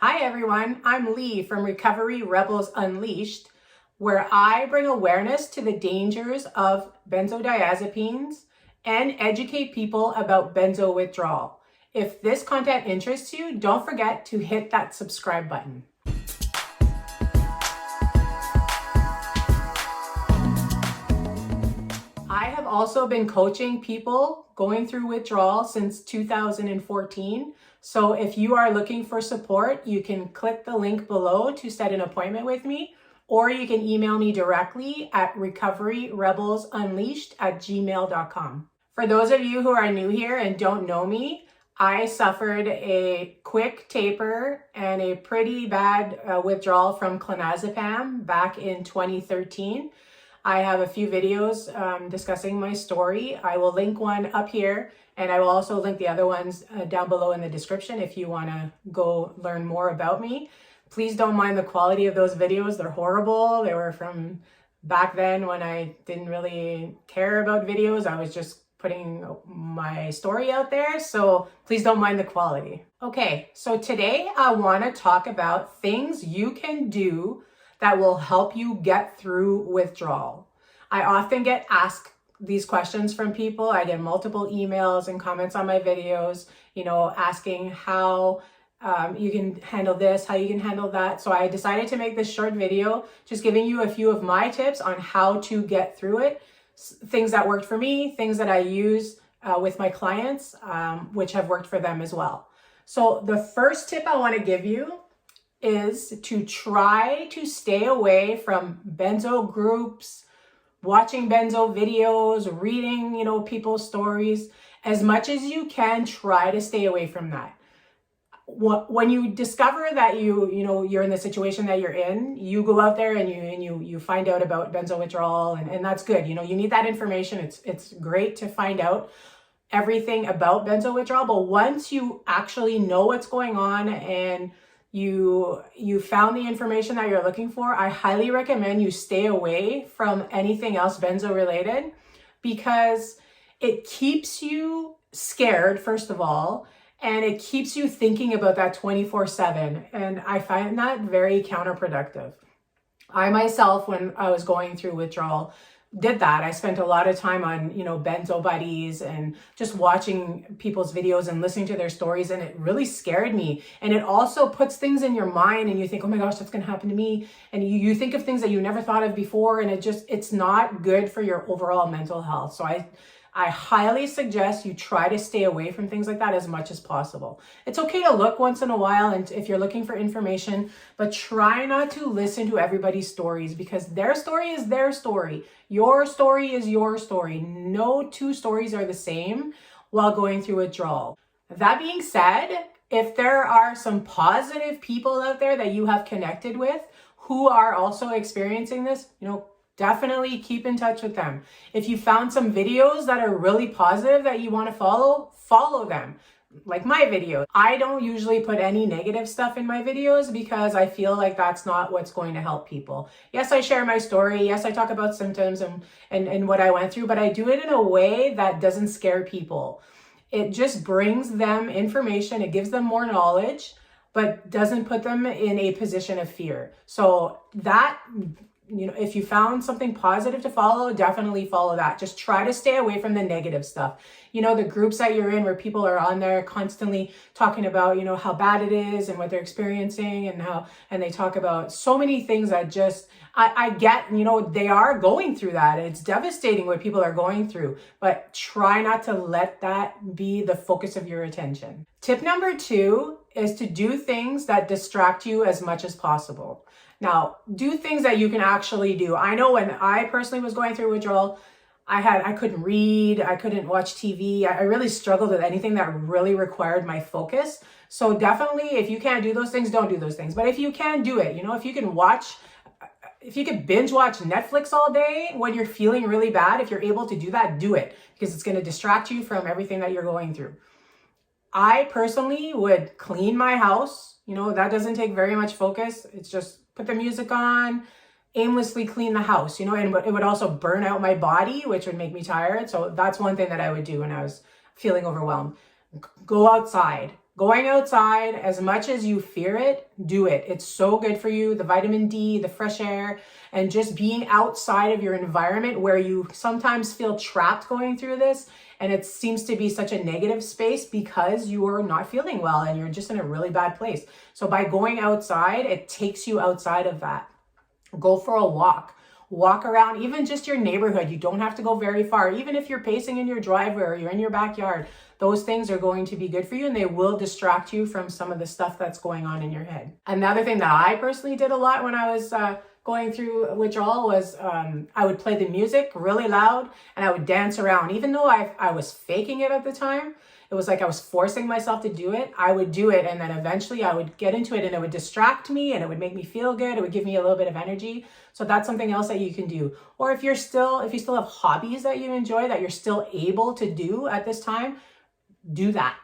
Hi everyone, I'm Lee from Recovery Rebels Unleashed, where I bring awareness to the dangers of benzodiazepines and educate people about benzo withdrawal. If this content interests you, don't forget to hit that subscribe button. I have also been coaching people going through withdrawal since 2014. So if you are looking for support, you can click the link below to set an appointment with me, or you can email me directly at recoveryrebelsunleashed@gmail.com. For those of you who are new here and don't know me, I suffered a quick taper and a pretty bad withdrawal from clonazepam back in 2013. I have a few videos discussing my story. I will link one up here, and I will also link the other ones down below in the description if you want to go learn more about me. Please don't mind the quality of those videos. They're horrible. They were from back then when I didn't really care about videos. I was just putting my story out there, so please don't mind the quality. Okay, so today I want to talk about things you can do that will help you get through withdrawal. I often get asked these questions from people. I get multiple emails and comments on my videos, asking how you can handle this, how you can handle that. So I decided to make this short video, just giving you a few of my tips on how to get through it, things that worked for me, things that I use with my clients, which have worked for them as well. So the first tip I want to give you is to try to stay away from benzo groups, watching benzo videos, reading, people's stories. As much as you can, try to stay away from that. When you discover that you're in the situation that you're in, you go out there and you find out about benzo withdrawal, and that's good. You need that information. It's great to find out everything about benzo withdrawal, but once you actually know what's going on and you found the information that you're looking for, I highly recommend you stay away from anything else benzo related, because it keeps you scared, first of all, and it keeps you thinking about that 24/7. And I find that very counterproductive. I myself, when I was going through withdrawal, did that. I spent a lot of time on, benzo buddies and just watching people's videos and listening to their stories. And it really scared me. And it also puts things in your mind and you think, oh my gosh, that's going to happen to me. And you think of things that you never thought of before. And it's not good for your overall mental health. So I highly suggest you try to stay away from things like that as much as possible. It's okay to look once in a while and if you're looking for information, but try not to listen to everybody's stories, because their story is their story. Your story is your story. No two stories are the same while going through withdrawal. That being said, if there are some positive people out there that you have connected with who are also experiencing this, definitely keep in touch with them. If you found some videos that are really positive that you want to follow them. Like my video. I don't usually put any negative stuff in my videos because I feel like that's not what's going to help people. Yes, I share my story. Yes, I talk about symptoms and what I went through, but I do it in a way that doesn't scare people. It just brings them information. It gives them more knowledge, but doesn't put them in a position of fear. So that, if you found something positive to follow, definitely follow that. Just try to stay away from the negative stuff. The groups that you're in where people are on there constantly talking about, how bad it is and what they're experiencing and they talk about so many things that just, I get, they are going through that. It's devastating what people are going through, but try not to let that be the focus of your attention. Tip number 2 is to do things that distract you as much as possible. Now, do things that you can actually do. I know when I personally was going through withdrawal, I couldn't read, I couldn't watch TV. I really struggled with anything that really required my focus. So definitely, if you can't do those things, don't do those things. But if you can do it, if you can binge watch Netflix all day when you're feeling really bad, if you're able to do that, do it, because it's going to distract you from everything that you're going through. I personally would clean my house. That doesn't take very much focus. It's just put the music on, aimlessly clean the house, and it would also burn out my body, which would make me tired. So that's one thing that I would do when I was feeling overwhelmed. Go outside, Going outside, as much as you fear it, do it. It's so good for you. The vitamin D, the fresh air, and just being outside of your environment where you sometimes feel trapped going through this. And it seems to be such a negative space because you are not feeling well and you're just in a really bad place. So by going outside, it takes you outside of that. Go for a walk. Walk around, even just your neighborhood. You don't have to go very far. Even if you're pacing in your driveway or you're in your backyard, those things are going to be good for you and they will distract you from some of the stuff that's going on in your head. Another thing that I personally did a lot when I was going through withdrawal was I would play the music really loud and I would dance around. Even though I was faking it at the time, it was like I was forcing myself to do it. I would do it and then eventually I would get into it and it would distract me and it would make me feel good. It would give me a little bit of energy. So that's something else that you can do. Or if you still have hobbies that you enjoy that you're still able to do at this time, do that,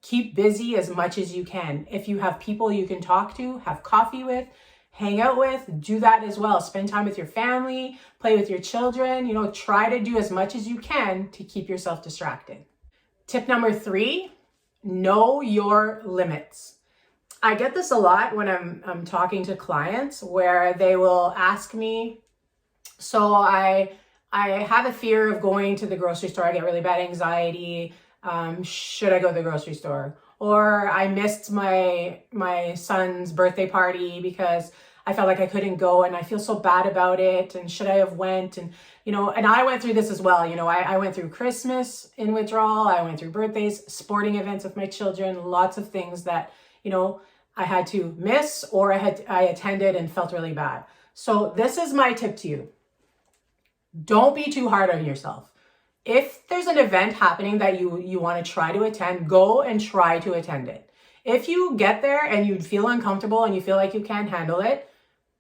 keep busy as much as you can. If you have people you can talk to, have coffee with, hang out with, do that as well. Spend time with your family, play with your children, try to do as much as you can to keep yourself distracted. Tip number 3, know your limits. I get this a lot when I'm talking to clients where they will ask me, so I have a fear of going to the grocery store. I get really bad anxiety. Should I go to the grocery store? Or I missed my son's birthday party because I felt like I couldn't go and I feel so bad about it. And should I have went? And, and I went through this as well. I went through Christmas in withdrawal. I went through birthdays, sporting events with my children, lots of things that, I had to miss or I attended and felt really bad. So this is my tip to you. Don't be too hard on yourself. If there's an event happening that you want to try to attend, go and try to attend it. If you get there and you feel uncomfortable and you feel like you can't handle it,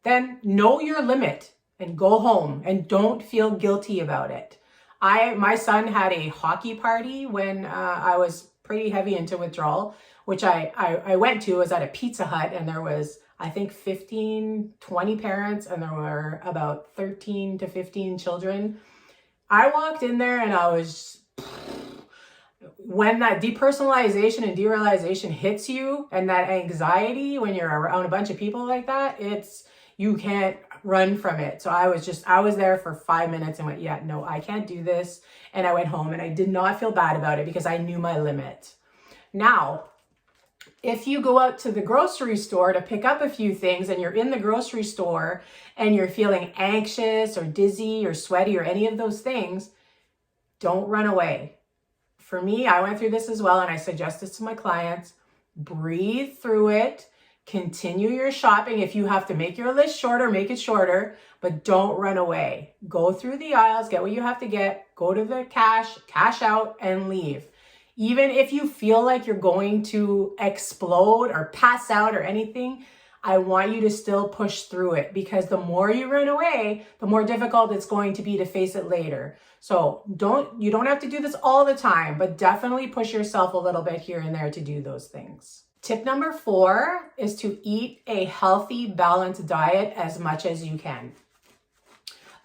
then know your limit and go home and don't feel guilty about it. My son had a hockey party when I was pretty heavy into withdrawal, which I went to. It was at a Pizza Hut and there was, I think 15, 20 parents and there were about 13 to 15 children. I walked in there and I was, when that depersonalization and derealization hits you and that anxiety when you're around a bunch of people like that, you can't run from it. So I was there for 5 minutes and went, yeah, no, I can't do this. And I went home and I did not feel bad about it because I knew my limit. Now, if you go out to the grocery store to pick up a few things and you're in the grocery store and you're feeling anxious or dizzy or sweaty or any of those things, don't run away. For me, I went through this as well and I suggest this to my clients. Breathe through it. Continue your shopping. If you have to make your list shorter, make it shorter, but don't run away. Go through the aisles, get what you have to get, go to the cash out and leave. Even if you feel like you're going to explode or pass out or anything, I want you to still push through it because the more you run away, the more difficult it's going to be to face it later. So you don't have to do this all the time, but definitely push yourself a little bit here and there to do those things. Tip number 4 is to eat a healthy, balanced diet as much as you can.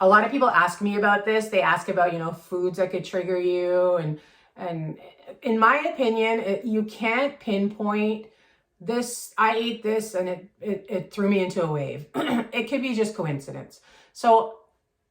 A lot of people ask me about this. They ask about, foods that could trigger you. And in my opinion, you can't pinpoint this, I ate this and it threw me into a wave. It could be just coincidence. So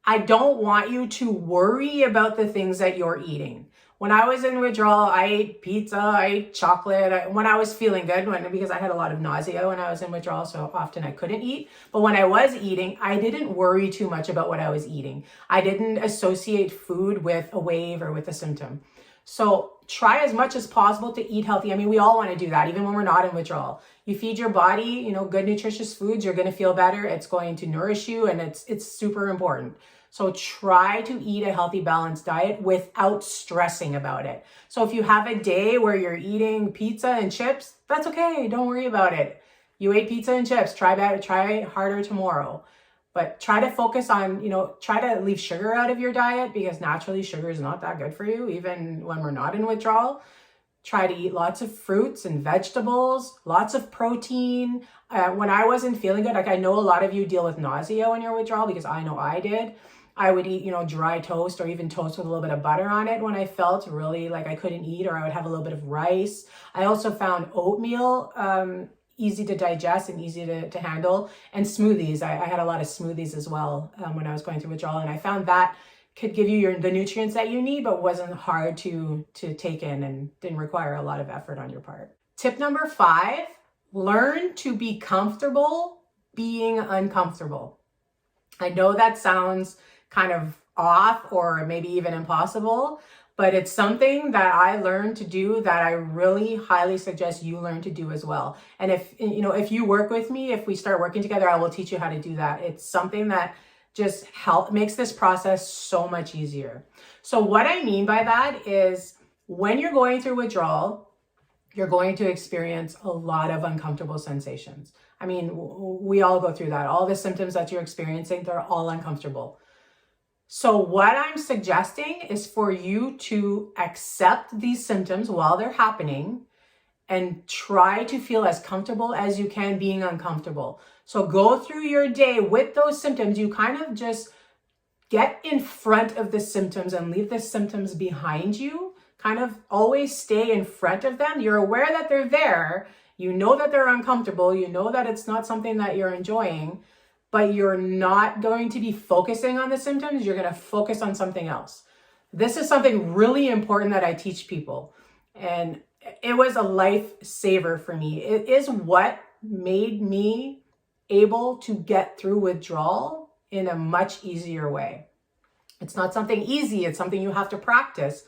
I don't want you to worry about the things that you're eating. When I was in withdrawal, I ate pizza, I ate chocolate. When I was feeling good, because I had a lot of nausea when I was in withdrawal, so often I couldn't eat. But when I was eating, I didn't worry too much about what I was eating. I didn't associate food with a wave or with a symptom. So try as much as possible to eat healthy. We all want to do that, even when we're not in withdrawal. You feed your body, good nutritious foods, you're going to feel better. It's going to nourish you and it's super important. So try to eat a healthy, balanced diet without stressing about it. So if you have a day where you're eating pizza and chips, that's okay. Don't worry about it. You ate pizza and chips, try harder tomorrow. But try to focus on, try to leave sugar out of your diet because naturally sugar is not that good for you, even when we're not in withdrawal. Try to eat lots of fruits and vegetables, lots of protein. When I wasn't feeling good, I know a lot of you deal with nausea when you're withdrawal because I know I did. I would eat, dry toast or even toast with a little bit of butter on it when I felt really like I couldn't eat, or I would have a little bit of rice. I also found oatmeal easy to digest and easy to handle, and smoothies. I had a lot of smoothies as well when I was going through withdrawal, and I found that could give you the nutrients that you need, but wasn't hard to take in and didn't require a lot of effort on your part. Tip number 5, learn to be comfortable being uncomfortable. I know that sounds kind of off or maybe even impossible, but it's something that I learned to do that I really highly suggest you learn to do as well. And if you work with me, if we start working together, I will teach you how to do that. It's something that just makes this process so much easier. So what I mean by that is when you're going through withdrawal, you're going to experience a lot of uncomfortable sensations. I mean, we all go through that. All the symptoms that you're experiencing, they're all uncomfortable. So what I'm suggesting is for you to accept these symptoms while they're happening and try to feel as comfortable as you can being uncomfortable. So go through your day with those symptoms. You kind of just get in front of the symptoms and leave the symptoms behind you. Kind of always stay in front of them. You're aware that they're there. You know that they're uncomfortable. You know that it's not something that you're enjoying, but you're not going to be focusing on the symptoms. You're going to focus on something else. This is something really important that I teach people. And it was a lifesaver for me. It is what made me able to get through withdrawal in a much easier way. It's not something easy. It's something you have to practice,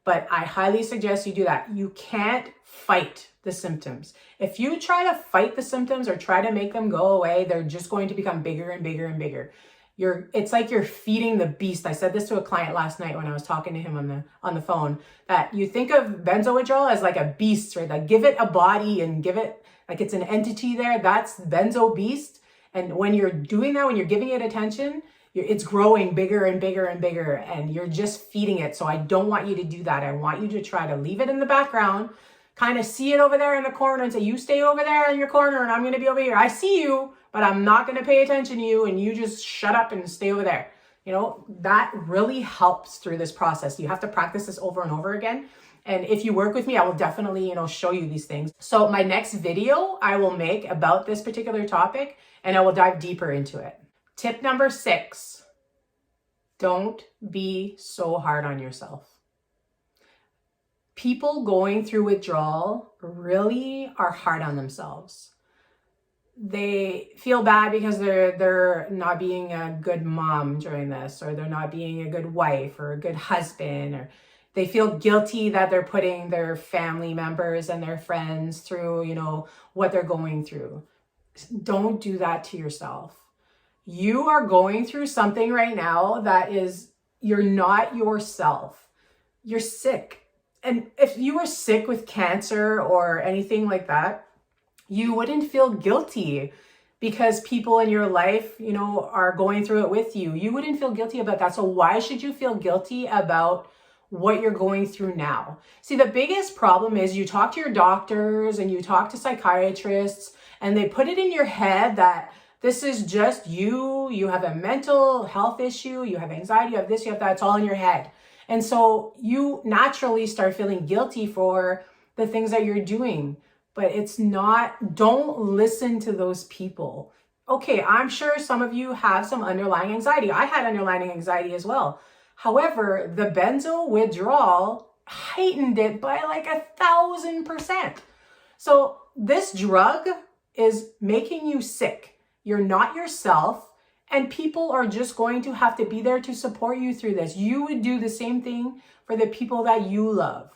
but I highly suggest you do that. You can't fight the symptoms. If you try to fight the symptoms or try to make them go away, they're just going to become bigger and bigger and bigger. It's like you're feeding the beast. I said this to a client last night when I was talking to him on the phone, that you think of benzo withdrawal as like a beast, right? Like give it a body and give it like it's an entity there. That's benzo beast. And when you're doing that, when you're giving it attention, it's growing bigger and bigger and bigger, and you're just feeding it. So I don't want you to do that. I want you to try to leave it in the background, kind of see it over there in the corner and say, you stay over there in your corner and I'm going to be over here. I see you, but I'm not going to pay attention to you, and you just shut up and stay over there. That really helps through this process. You have to practice this over and over again. And if you work with me, I will definitely, show you these things. So my next video I will make about this particular topic, and I will dive deeper into it. Tip number 6, don't be so hard on yourself. People going through withdrawal really are hard on themselves. They feel bad because they're not being a good mom during this, or they're not being a good wife or a good husband, or they feel guilty that they're putting their family members and their friends through, what they're going through. Don't do that to yourself. You are going through something right now that you're not yourself. You're sick. And if you were sick with cancer or anything like that, you wouldn't feel guilty because people in your life, are going through it with you. You wouldn't feel guilty about that. So why should you feel guilty about what you're going through now? See, the biggest problem is you talk to your doctors and you talk to psychiatrists, and they put it in your head that this is just you have a mental health issue, you have anxiety, you have this, you have that, it's all in your head. And so you naturally start feeling guilty for the things that you're doing, but it's not. Don't listen to those people. Okay, I'm sure some of you have some underlying anxiety. I had underlying anxiety as well. However, the benzo withdrawal heightened it by like 1,000%. So this drug is making you sick. You're not yourself, and people are just going to have to be there to support you through this. You would do the same thing for the people that you love.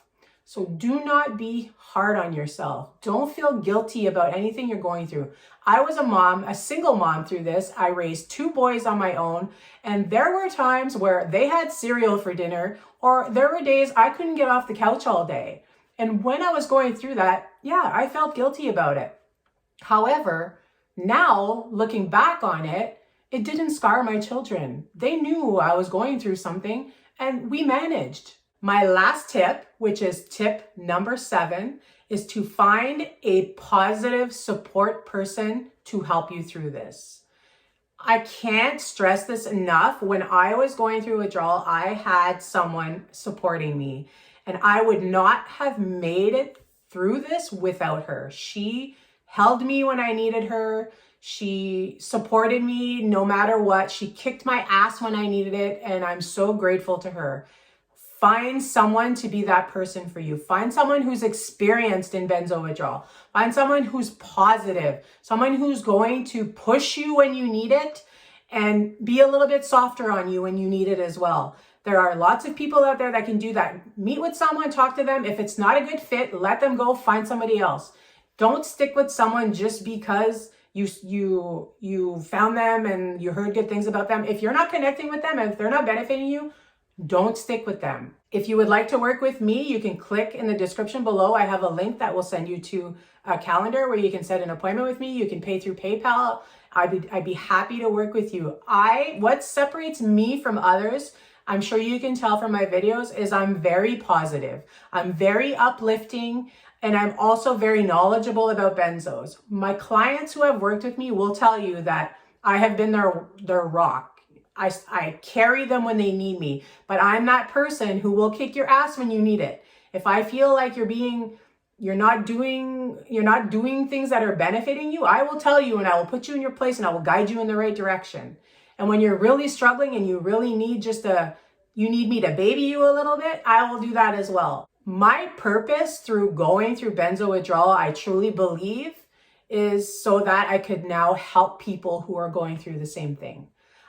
So do not be hard on yourself. Don't feel guilty about anything you're going through. I was a mom, a single mom through this. I raised 2 boys on my own, and there were times where they had cereal for dinner, or there were days I couldn't get off the couch all day. And when I was going through that, I felt guilty about it. However, now looking back on it, it didn't scar my children. They knew I was going through something, and we managed. My last tip, which is tip number 7, is to find a positive support person to help you through this. I can't stress this enough. When I was going through withdrawal, I had someone supporting me, and I would not have made it through this without her. She held me when I needed her. She supported me no matter what. She kicked my ass when I needed it, and I'm so grateful to her. Find someone to be that person for you. Find someone who's experienced in benzo withdrawal. Find someone who's positive, someone who's going to push you when you need it and be a little bit softer on you when you need it as well. There are lots of people out there that can do that. Meet with someone, talk to them. If it's not a good fit, let them go, find somebody else. Don't stick with someone just because you found them and you heard good things about them. If you're not connecting with them and if they're not benefiting you, don't stick with them. If you would like to work with me, you can click in the description below. I have a link that will send you to a calendar where you can set an appointment with me. You can pay through PayPal. I'd be happy to work with you. What separates me from others, I'm sure you can tell from my videos, is I'm very positive. I'm very uplifting, and I'm also very knowledgeable about benzos. My clients who have worked with me will tell you that I have been their rock. I carry them when they need me, but I'm that person who will kick your ass when you need it. If I feel like you're not doing things that are benefiting you, I will tell you and I will put you in your place and I will guide you in the right direction. And when you're really struggling and you really need you need me to baby you a little bit, I will do that as well. My purpose through going through benzo withdrawal, I truly believe, is so that I could now help people who are going through the same thing.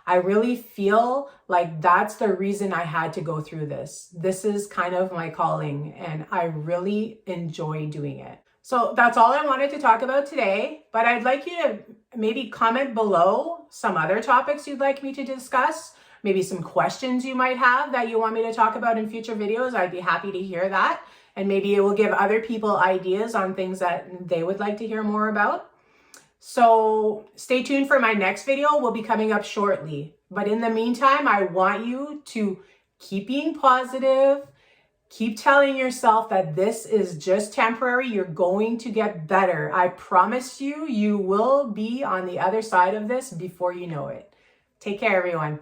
I really feel like that's the reason I had to go through this. This is kind of my calling, and I really enjoy doing it. So that's all I wanted to talk about today, but I'd like you to maybe comment below some other topics you'd like me to discuss, maybe some questions you might have that you want me to talk about in future videos. I'd be happy to hear that, and maybe it will give other people ideas on things that they would like to hear more about. So stay tuned for my next video. Will be coming up shortly. But in the meantime, I want you to keep being positive. Keep telling yourself that this is just temporary. You're going to get better. I promise you, you will be on the other side of this before you know it. Take care, everyone.